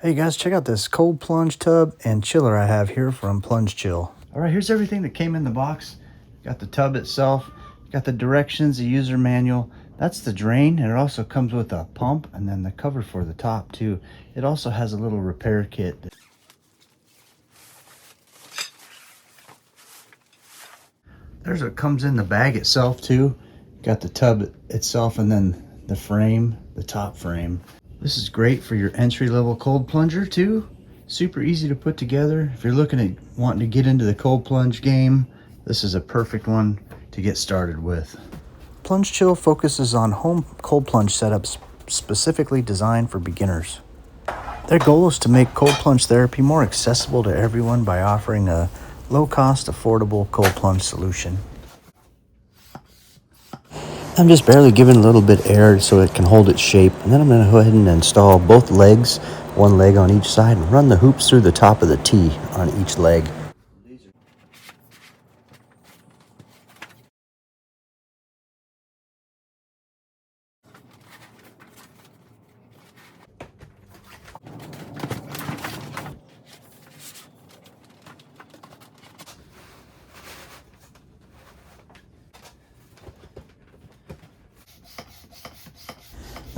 Hey guys, check out this cold plunge tub and chiller I have here from Plunge Chill. All right, here's everything that came in the box. Got the tub itself, got the directions, the user manual. That's the drain, and it also comes with a pump and then the cover for the top too. It also has a little repair kit. There's what comes in the bag itself too. Got the tub itself and then the frame, the top frame. This is great for your entry-level cold plunger too. Super easy to put together. If you're looking at wanting to get into the cold plunge game, this is a perfect one to get started with. Plunge Chill focuses on home cold plunge setups specifically designed for beginners. Their goal is to make cold plunge therapy more accessible to everyone by offering a low-cost, affordable cold plunge solution. I'm just barely giving a little bit air so it can hold its shape, and then I'm going to go ahead and install both legs, one leg on each side, and run the hoops through the top of the T on each leg.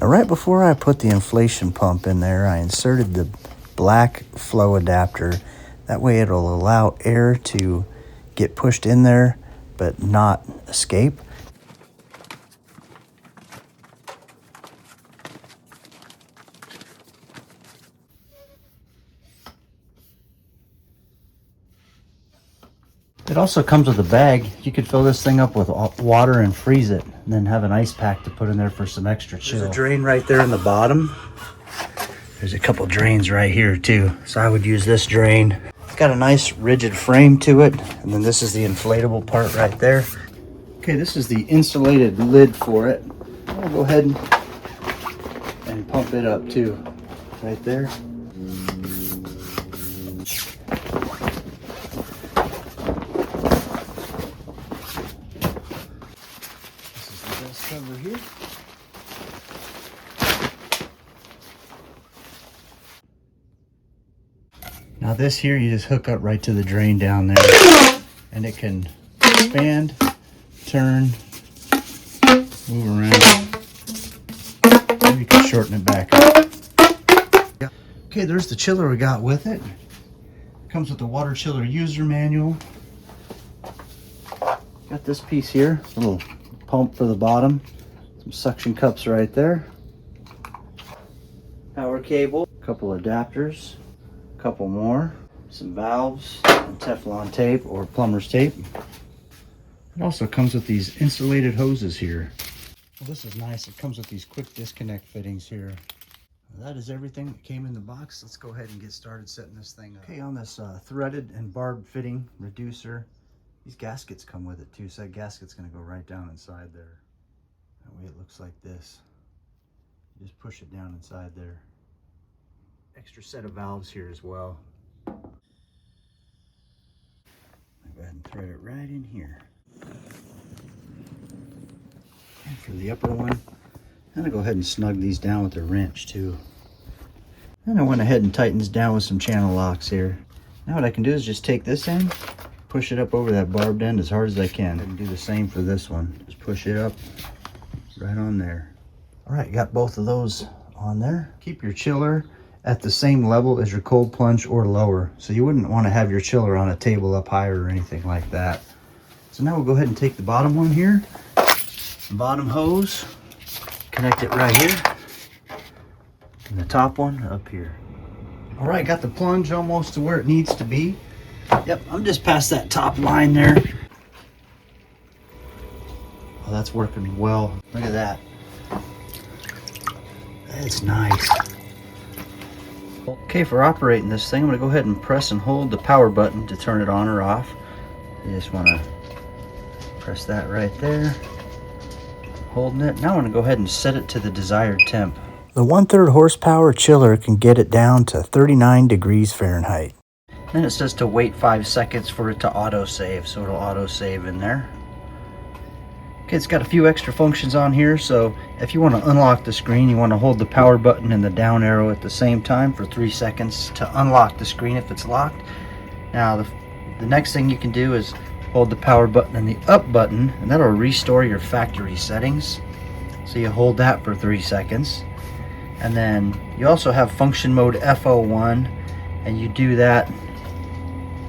Now, right before I put the inflation pump in there, I inserted the black flow adapter. That way it'll allow air to get pushed in there but not escape. It also comes with a bag. You could fill this thing up with water and freeze it, and then have an ice pack to put in there for some extra chill. There's a drain right there in the bottom. There's a couple drains right here too. So I would use this drain. It's got a nice rigid frame to it. And then this is the inflatable part right there. Okay, this is the insulated lid for it. I'll go ahead and pump it up too, right there. Cover here. Now this here, you just hook up right to the drain down there, and it can expand, turn, move around, or you can shorten it back up. Okay, there's the chiller we got with it. Comes with the water chiller user manual. Got this piece here, little pump for the bottom, some suction cups right there, power cable, a couple adapters, a couple more, some valves, and Teflon tape or plumber's tape. It also comes with these insulated hoses here. Well, this is nice. It comes with these quick disconnect fittings here. That is everything that came in the box. Let's go ahead and get started setting this thing up. Okay, on this threaded and barbed fitting reducer, these gaskets come with it too, so that gasket's going to go right down inside there. That way it looks like this. You just push it down inside there. Extra set of valves here as well. I'll go ahead and thread it right in here. And for the upper one, I'm going to go ahead and snug these down with a wrench too. And I went ahead and tightened this down with some channel locks here. Now what I can do is just take this end, push it up over that barbed end as hard as I can, and do the same for this one. Just push it up right on there. All right, got both of those on there. Keep your chiller at the same level as your cold plunge or lower. So you wouldn't want to have your chiller on a table up higher or anything like that. So now we'll go ahead and take the bottom one here, the bottom hose, connect it right here, and the top one up here. All right, got the plunge almost to where it needs to be. Yep, I'm just past that top line there. Oh, that's working well. Look at that. That's nice. Okay, for operating this thing, I'm going to go ahead and press and hold the power button to turn it on or off. You just want to press that right there. Holding it. Now I'm going to go ahead and set it to the desired temp. The 1/3 horsepower chiller can get it down to 39 degrees Fahrenheit. Then it says to wait 5 seconds for it to auto save, so it'll auto save in there. Okay, it's got a few extra functions on here. So if you want to unlock the screen, you want to hold the power button and the down arrow at the same time for 3 seconds to unlock the screen if it's locked. Now the next thing you can do is hold the power button and the up button, and that'll restore your factory settings. So you hold that for 3 seconds. And then you also have function mode FO1, and you do that,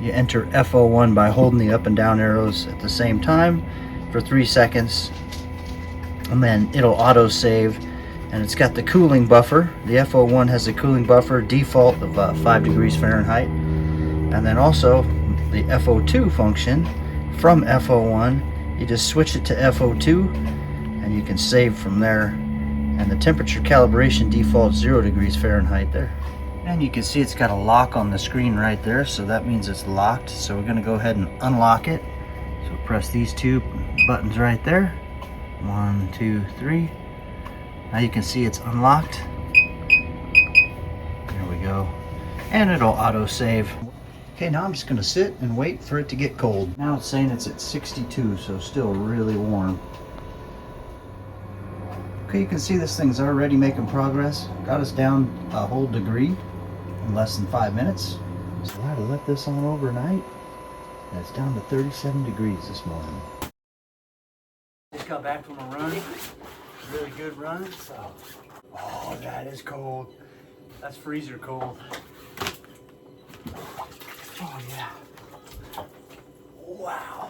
you enter FO1 by holding the up and down arrows at the same time for 3 seconds, and then it'll auto save. And it's got the cooling buffer. The FO1 has a cooling buffer default of 5 degrees Fahrenheit, and then also the FO2 function from FO1, you just switch it to FO2 and you can save from there. And the temperature calibration default 0 degrees Fahrenheit there. And you can see it's got a lock on the screen right there, so that means it's locked. So we're going to go ahead and unlock it. So press these 2 buttons right there. 1, 2, 3. Now you can see it's unlocked. There we go. And it'll auto save. Okay, now I'm just going to sit and wait for it to get cold. Now it's saying it's at 62, so still really warm. Okay, you can see this thing's already making progress. Got us down a whole degree in less than 5 minutes. So I had to let this on overnight. And it's down to 37 degrees this morning. Just got back from a run. Really good run. So, oh, that is cold. That's freezer cold. Oh yeah. Wow.